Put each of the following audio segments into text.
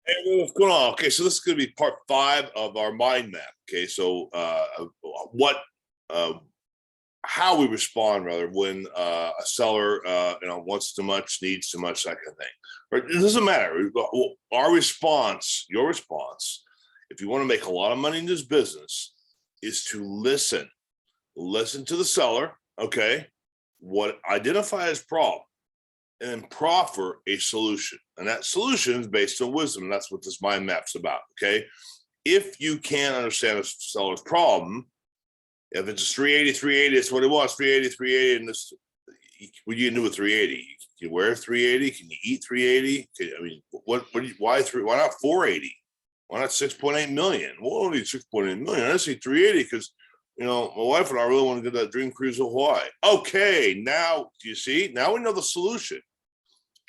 Hey, what's going on? Okay, so this is going to be part five of our mind map. Okay, so what, uh, how we respond rather when a seller, wants too much, needs too much, that kind of thing. Right? It doesn't matter. Our response, your response, if you want to make a lot of money in this business, is to listen. Listen to the seller. Okay, what identify as problem and then proffer a solution. And that solution is based on wisdom. And that's what this mind map's about. Okay. If you can't understand a seller's problem, if it's a 380, 380, it's what it was, 380, 380. And this, what you can do with 380? Can you wear 380? Can you eat 380? I mean, why not 480? Why not 6.8 million? We'll only need 6.8 million. I see 380 because my wife and I really want to get that dream cruise to Hawaii. Okay, now do you see? Now we know the solution.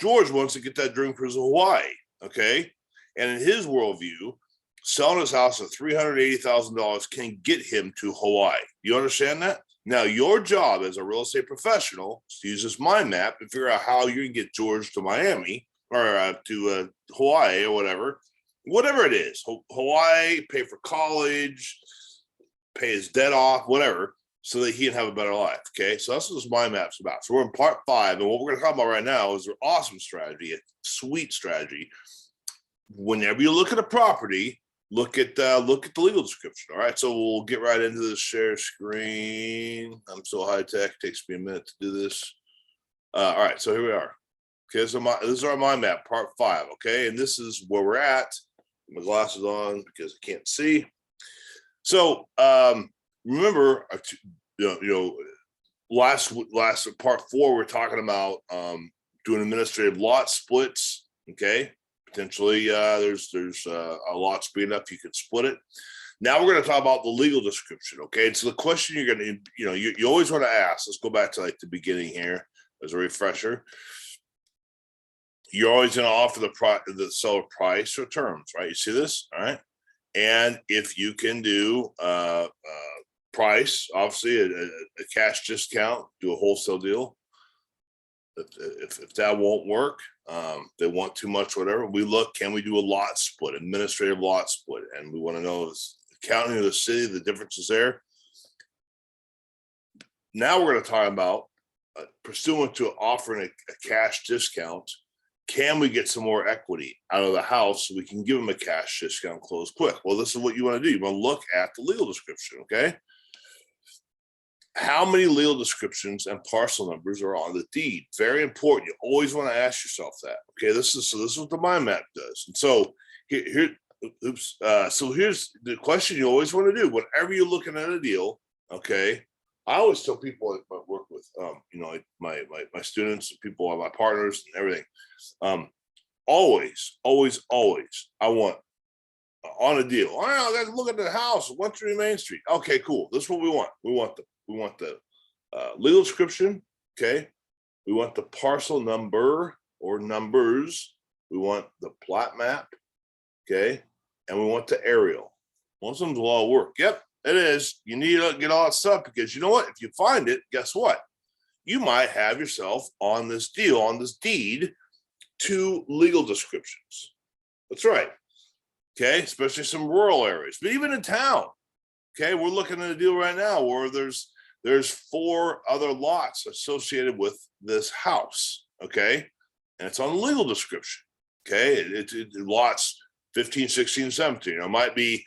George wants to get that dream cruise to Hawaii, okay? And in his worldview, selling his house at $380,000 can get him to Hawaii. You understand that? Now, your job as a real estate professional is to use this mind map and figure out how you can get George to Miami or to Hawaii or whatever it is. Hawaii, pay for college, pay his debt off, whatever, so that he can have a better life. Okay, so that's what this mind map's about. So we're in part five, and what we're going to talk about right now is an awesome strategy, a sweet strategy. Whenever you look at a property, look at the legal description. All right, so we'll get right into the share screen. I'm so high tech; it takes me a minute to do this. All right, so here we are. Okay, so this is our mind map, part five. Okay, and this is where we're at. My glasses on because I can't see. So remember, last part four, we're talking about doing administrative lot splits. Okay, potentially there's a lot speed up, you can split it. Now we're going to talk about the legal description. Okay, and so the question you're going to, you always want to ask. Let's go back to like the beginning here as a refresher. You're always going to offer the seller price or terms, right? You see this, all right? And if you can do price, obviously a cash discount, do a wholesale deal. If that won't work, they want too much, whatever, we look, can we do a lot split, administrative lot split? And we want to know is the county of the city, the differences there. Now we're going to talk about pursuant to offering a cash discount. Can we get some more equity out of the house so we can give them a cash discount, close quick? Well, this is what you want to do. You want to look at the legal description, okay? How many legal descriptions and parcel numbers are on the deed? Very important. You always want to ask yourself that. Okay, this is what the mind map does. And so so here's the question you always want to do whenever you're looking at a deal. Okay, I always tell people I work with, like my students, people, my partners, and everything. Always, I want on a deal. All right, I got to look at the house, 130 Main Street. Okay, cool. This is what we want. We want the legal description. Okay, we want the parcel number or numbers. We want the plot map. Okay, and we want the aerial. Most of them's a lot of work. Yep, it is. You need to get all that stuff because you know what? If you find it, guess what? You might have yourself on this deal, on this deed, 2 legal descriptions. That's right. Okay, especially some rural areas, but even in town. Okay, we're looking at a deal right now where there's 4 other lots associated with this house. Okay, and it's on the legal description. Okay, it lots 15, 16, 17. It might be,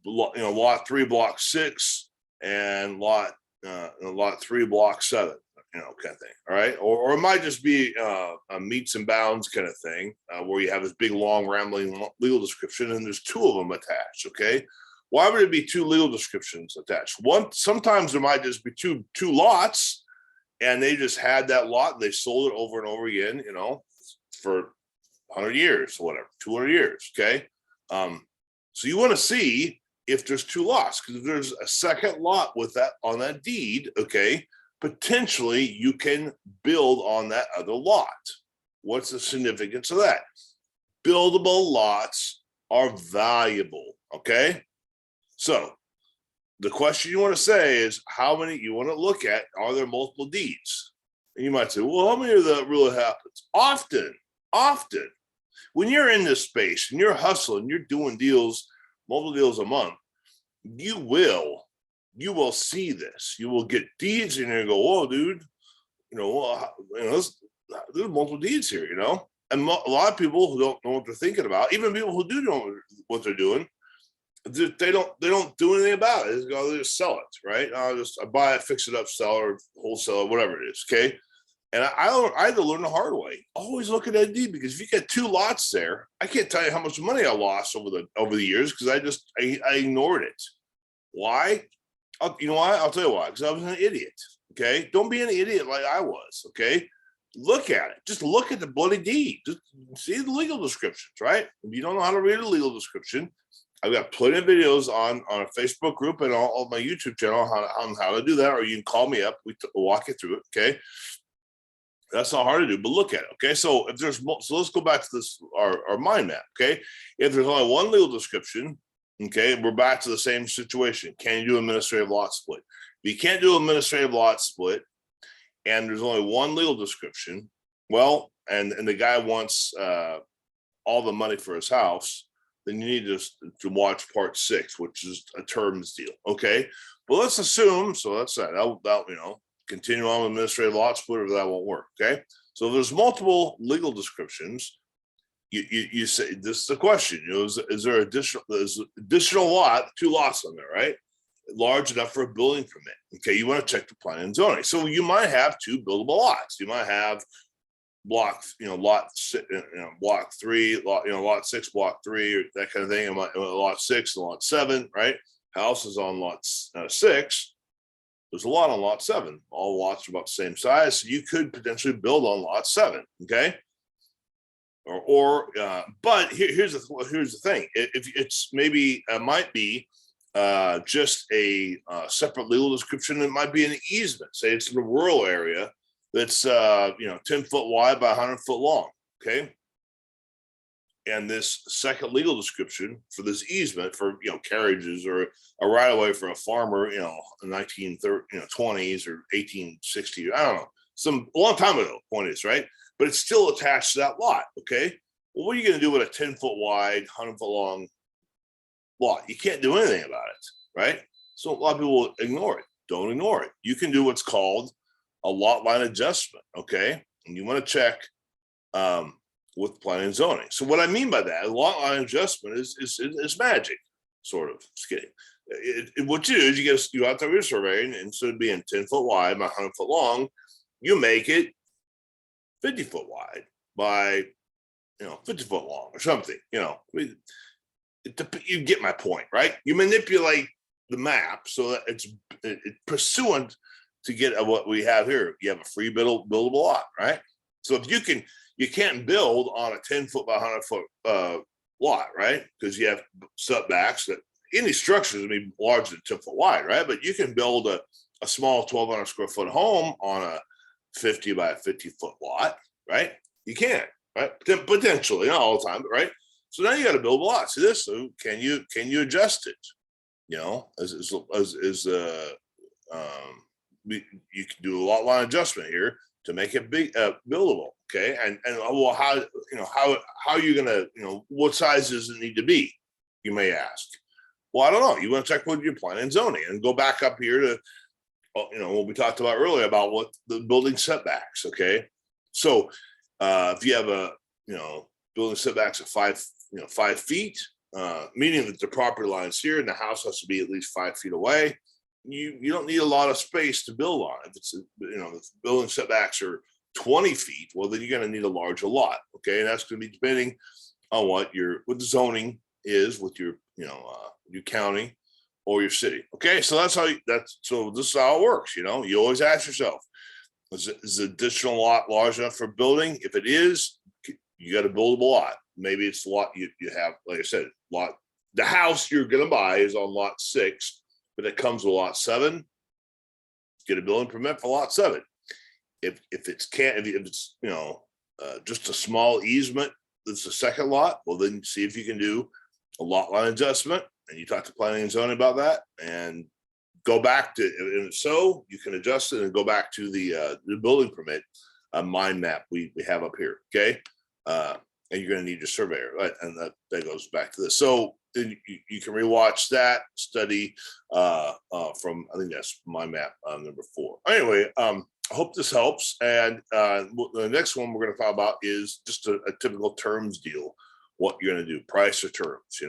lot 3, block 6, and lot 3, block 7. Kind of thing. All right. Or it might just be a meets and bounds kind of thing where you have this big, long, rambling legal description and there's 2 of them attached. Okay. Why would it be 2 legal descriptions attached? Sometimes there might just be two lots and they just had that lot and they sold it over and over again, for 100 years or whatever, 200 years. Okay. So you want to see if there's 2 lots, because if there's a second lot with that on that deed, okay, potentially you can build on that other lot. What's the significance of that? Buildable lots are valuable, okay? So the question you want to say is how many you want to look at, are there multiple deeds? And you might say, well, how many of that really happens? Often, when you're in this space and you're hustling, you're doing deals, multiple deals a month, you will see this. You will get deeds and you go, whoa, dude, there's multiple deeds here, and a lot of people who don't know what they're thinking about, even people who do know what they're doing, they don't do anything about it. They just sell it, right? I buy it, fix it up, sell or wholesale, whatever it is. Okay. And I had to learn the hard way. Always look at that deed, because if you get two lots there, I can't tell you how much money I lost over the years because I ignored it. Why? You know why? I'll tell you why. Because I was an idiot. Okay. Don't be an idiot like I was. Okay. Look at it. Just look at the bloody deed. Just see the legal descriptions, right? If you don't know how to read a legal description, I've got plenty of videos on a Facebook group and on my YouTube channel on how to do that, or you can call me up. We'll walk you through it. Okay. That's not hard to do, but look at it. Okay. So let's go back to this, our mind map. Okay. If there's only one legal description, okay, we're back to the same situation. Can you do administrative lot split? If you can't do administrative lot split and there's only one legal description, well, and the guy wants all the money for his house, then you need to watch part 6, which is a terms deal. Okay. But let's assume, so that's that, continue on with administrative lot split, or that won't work. Okay. So if there's multiple legal descriptions, you say, this is the question, is there additional lot, 2 lots on there, right? Large enough for a building permit. Okay. You want to check the planning and zoning. So you might have 2 buildable lots. You might have block 3, lot 6, block 3, or that kind of thing. And lot 6 and lot 7, right? House is on lot 6. There's a lot on lot 7. All lots are about the same size. So you could potentially build on lot 7. Okay. But here's the thing. If it's maybe might be just a separate legal description, it might be an easement. Say it's in a rural area that's 10 foot wide by 100 foot long. Okay. And this second legal description for this easement for carriages or a right of way for a farmer, in 1920s or 1860, I don't know, a long time ago. Point is, right? But it's still attached to that lot. Okay. Well, what are you going to do with a 10 foot wide, 100 foot long lot? You can't do anything about it, right? So a lot of people ignore it. Don't ignore it. You can do what's called a lot line adjustment. Okay. And you want to check with planning and zoning. So what I mean by that, a lot line adjustment is magic, sort of. Just kidding. What you do is you have to have your survey, and instead of being 10 foot wide by 100 foot long, you make it 50 foot wide by 50 foot long or something. You get my point, right? You manipulate the map so that it's pursuant to get what we have here. You have a free buildable lot, right? So if you can't build on a 10 foot by 100 foot lot, right? Because you have setbacks that any structures would be larger than 10 foot wide, right? But you can build a small 1,200 square foot home on a 50 by 50 foot lot, right? You can, right? Potentially, not all the time, but right? So now you got to build a lot. See this? So can you adjust it? You can do a lot line adjustment here to make it big, buildable. Okay. And well, how are you going to, what size does it need to be? You may ask. Well, I don't know. You want to check with your planning and zoning and go back up here to, what we talked about earlier about what the building setbacks. Okay. So, if you have building setbacks of 5 feet, meaning that the property line's here and the house has to be at least 5 feet away, you don't need a lot of space to build on. If it's if building setbacks are 20 feet, well, then you're going to need a larger lot. Okay. And that's going to be depending on what the zoning is with your county or your city. Okay. So so this is how it works. You always ask yourself, is the additional lot large enough for building? If it is, you got a buildable lot. Maybe it's the lot you have, like I said, the house you're going to buy is on lot 6, but it comes with lot 7. Get a building permit for lot 7. If it's just a small easement, that's the second lot. Well, then see if you can do a lot line adjustment, and you talk to planning and zoning about that, and go back to, and if so, you can adjust it and go back to the building permit mind map we have up here. Okay. And you're going to need your surveyor, right? And that goes back to this. So you can rewatch that study from, I think that's my map number 4. Anyway, I hope this helps. And the next one we're going to talk about is just a typical terms deal. What you're going to do, price or terms,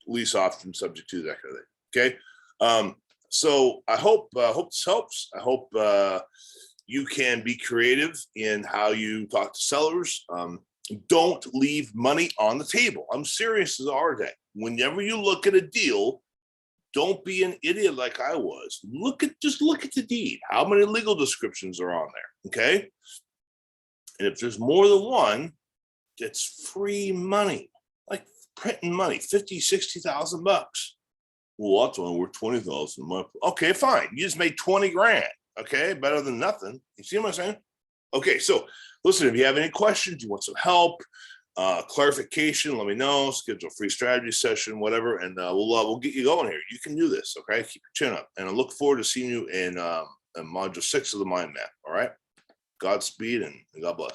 lease option, subject to, that kind of thing. Okay. So I hope this helps. I hope you can be creative in how you talk to sellers. Don't leave money on the table. I'm serious as our day. Whenever you look at a deal, don't be an idiot like I was. Just look at the deed. How many legal descriptions are on there? Okay. And if there's more than one, it's free money, like printing money, 50, 60,000 bucks. Well, that's only worth 20,000 a month. Okay, fine. You just made 20 grand. Okay, better than nothing. You see what I'm saying? Okay, so listen, if you have any questions, you want some help, clarification, let me know. Schedule a free strategy session, whatever, and we'll get you going here. You can do this, okay? Keep your chin up. And I look forward to seeing you in module 6 of the mind map, all right? Godspeed and God bless.